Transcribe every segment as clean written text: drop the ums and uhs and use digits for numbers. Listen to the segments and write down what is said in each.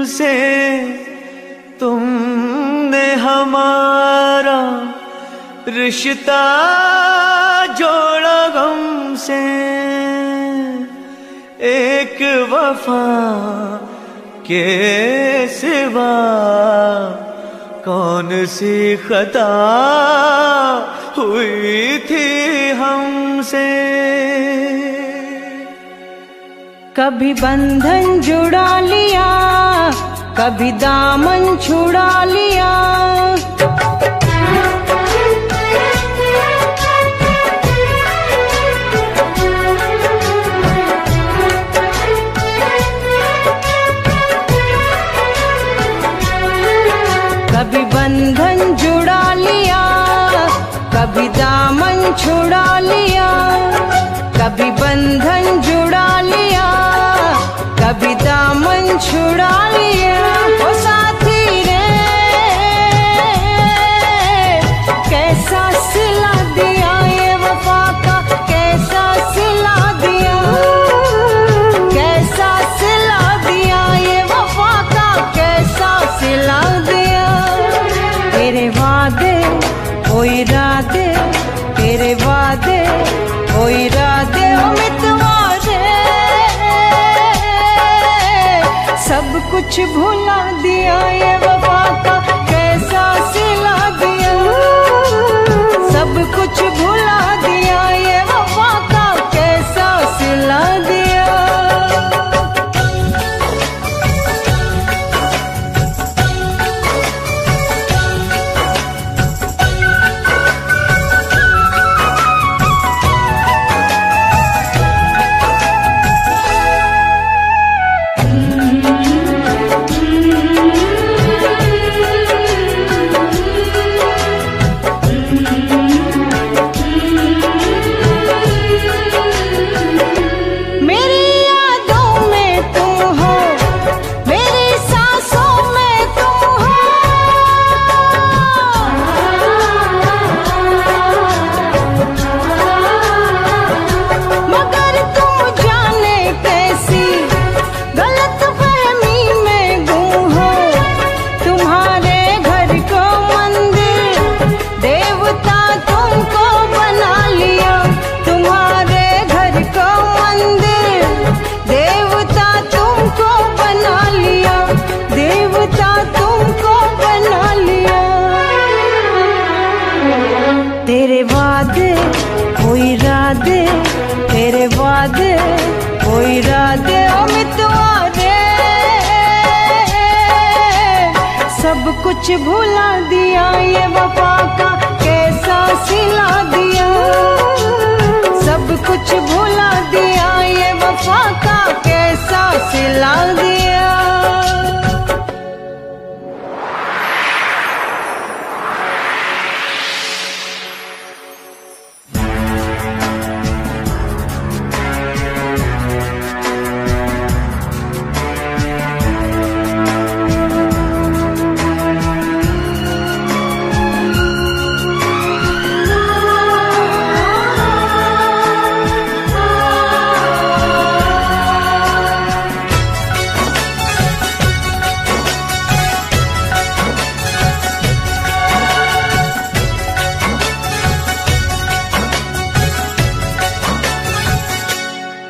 से तुमने हमारा रिश्ता जोड़ा गम से। एक वफा के सिवा कौन सी खता हुई थी हमसे। कभी बंधन जुड़ा लिया, कभी दामन छुड़ा लिया। कभी बंधन जुड़ा लिया, कभी दामन छुड़ा लिया। कभी बंधन जुड़ा लिया, कभी दामन छुड़ा लिया। ओ साथी रे कैसा सिला दिया ये वफा का, कैसा सिला दिया, कैसा सिला दिया ये वफा का, कैसा सिला दिया। तेरे वादे ओ इरादे, तेरे वादे ओ इरादे ओ मितवादे, सब कुछ भुला दिया ये वफा का, कैसा सिला दिया। सब कुछ भुला दिया ये वफा का, कैसा सिला दिया। तेरे वादे ओ इरादे, तेरे वादे ओ इरादे ओ मितवादे, सब कुछ भुला दिया ये वफा का, कैसा सिला दिया। सब कुछ भुला दिया ये वफा का, कैसा सिला दिया।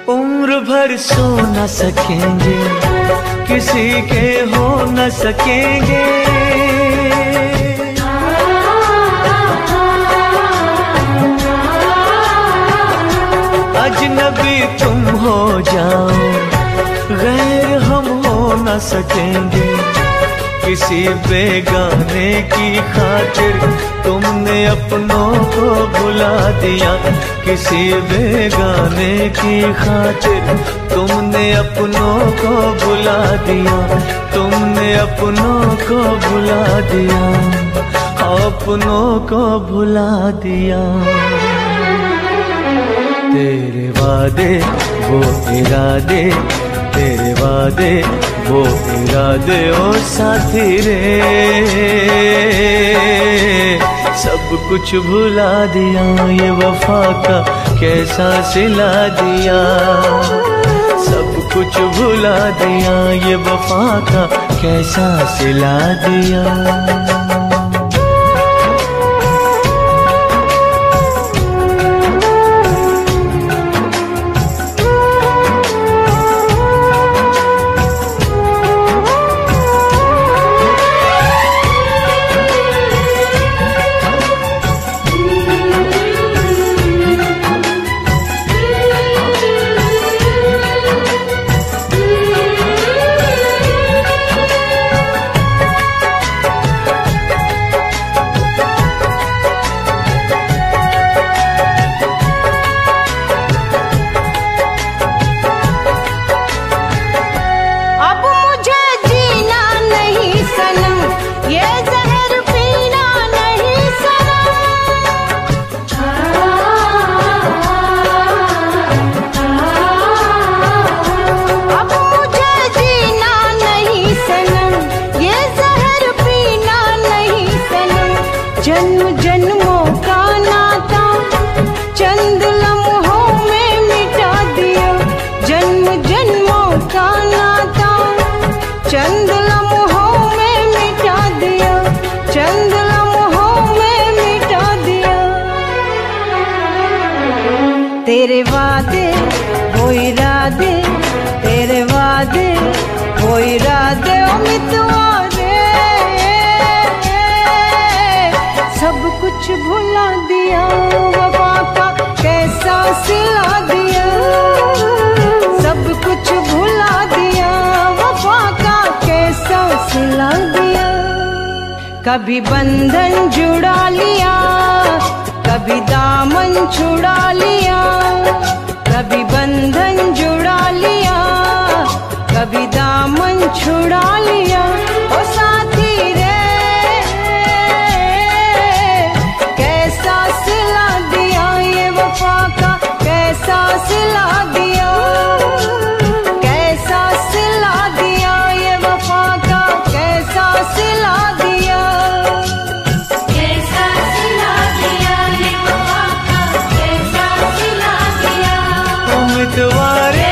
उम्र भर सो न सकेंगे, किसी के हो न सकेंगे। अजनबी तुम हो जाओ, गैर हम हो न सकेंगे। किसी बेगाने की खातिर तुमने अपनों को भुला दिया। किसी बेगाने की खातिर तुमने अपनों को भुला दिया। तुमने अपनों को भुला दिया, अपनों को भुला दिया। तेरे वादे वो इरादे, तेरे वादे वो इरादे ओ साथी रे, सब कुछ भुला दिया ये वफा का, कैसा सिला दिया। सब कुछ भुला दिया, ये वफा का कैसा सिला दिया। जन्म जन्मों का नाता चंद लम्हों में मिटा दिया, जन्म जन्मों का नाता चंद लम्हों में मिटा दिया, चंद लम्हों में मिटा दिया। तेरे वादे वो इरादे, तेरे वादे वो इरादे उम्मीदवारे सब कुछ भुला दिया, वफा का कैसा सिला दिया। सब कुछ भुला दिया, वफा का कैसा सिला दिया। कभी बंधन जुड़ा लिया, कभी दामन छुड़ा लिया, कभी बंधन जुड़ा लिया, कभी दामन छुड़ा लिया। ओ साथी रे कैसा सिला दिया, ये वफा का कैसा सिला दिया, कैसा सिला दिया, ये वफा का कैसा सिला दिया, कैसा सिला दिया, ये वफा का कैसा सिला दिया। उम्मीदवारे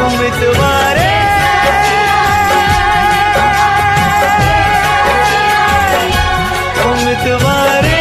उम्मीदवारे उम्मीदवारे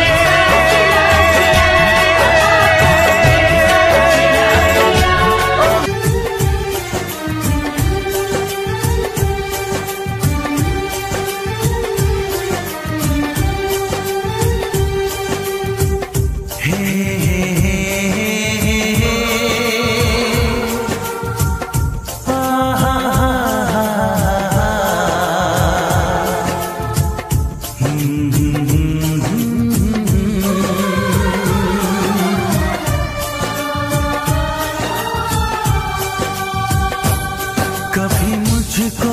कभी मुझको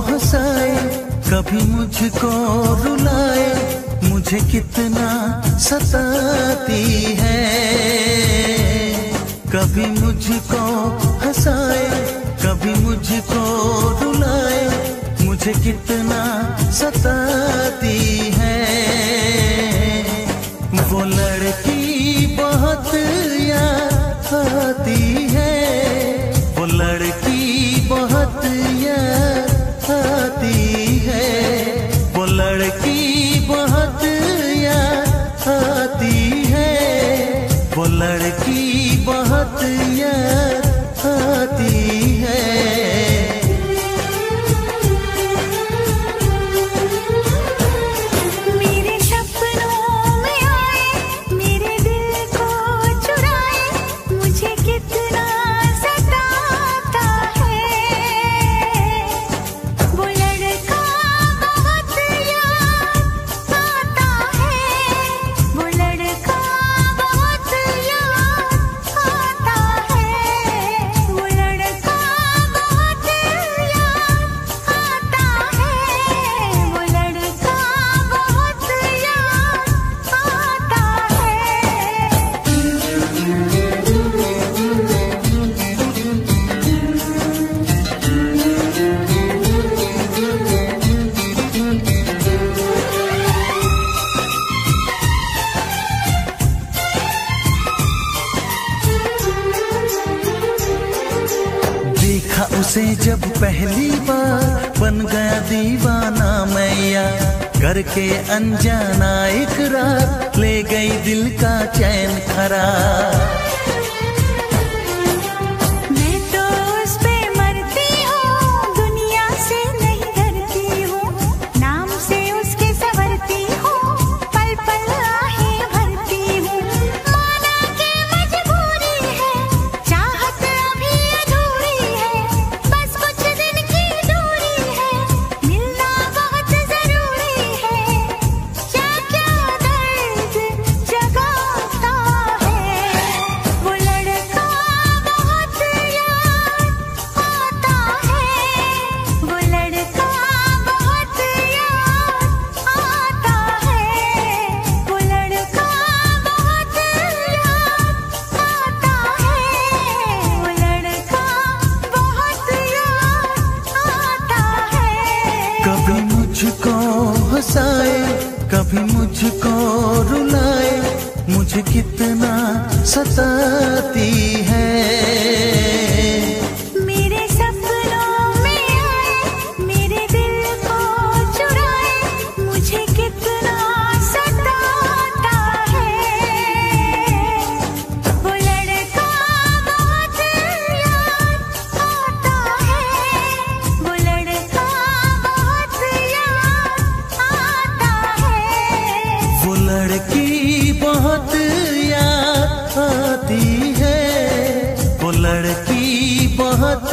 हंसाए, कभी मुझको रुलाए, मुझे कितना सताती है। कभी मुझको हंसाए, कभी मुझको रुलाए, मुझे कितना सताती है। वो लड़की बहुत याद आती है, वो लड़की बहुत याद आती है, वो लड़की बहुत याद आती है, वो लड़की बहुत याद आती है। देखा उसे जब पहली बार बन गया दीवाना मैया, करके अनजाना इकरार ले गई दिल का चैन करार। मैं तो उस पे मरती हूँ, दुनिया से नहीं डरती हूँ, नाम से उसके संवरती हूँ, पल पल आहें भरती हूँ। माना कि मजबूरी है, चाहत अभी अधूरी है, बस कुछ दिन की दूरी है, मिलना बहुत जरूरी है। क्या क्या दर्द जगाता है वो लड़का, बहुत याद आता है वो लड़का, बहुत याद आता है वो लड़का, बहुत याद आता है वो लड़का, बहुत याद आता है। कभी मुझको हंसाए, कभी मुझको रुलाए, मुझे कितना सताती है। मेरे सपनों में आए, मेरे दिल को चुराए, मुझे कितना सताता है वो लड़का, बहुत याद आता है वो लड़का, बहुत याद आता है। वो लड़की बहुत याद आती है, वो लड़की बहुत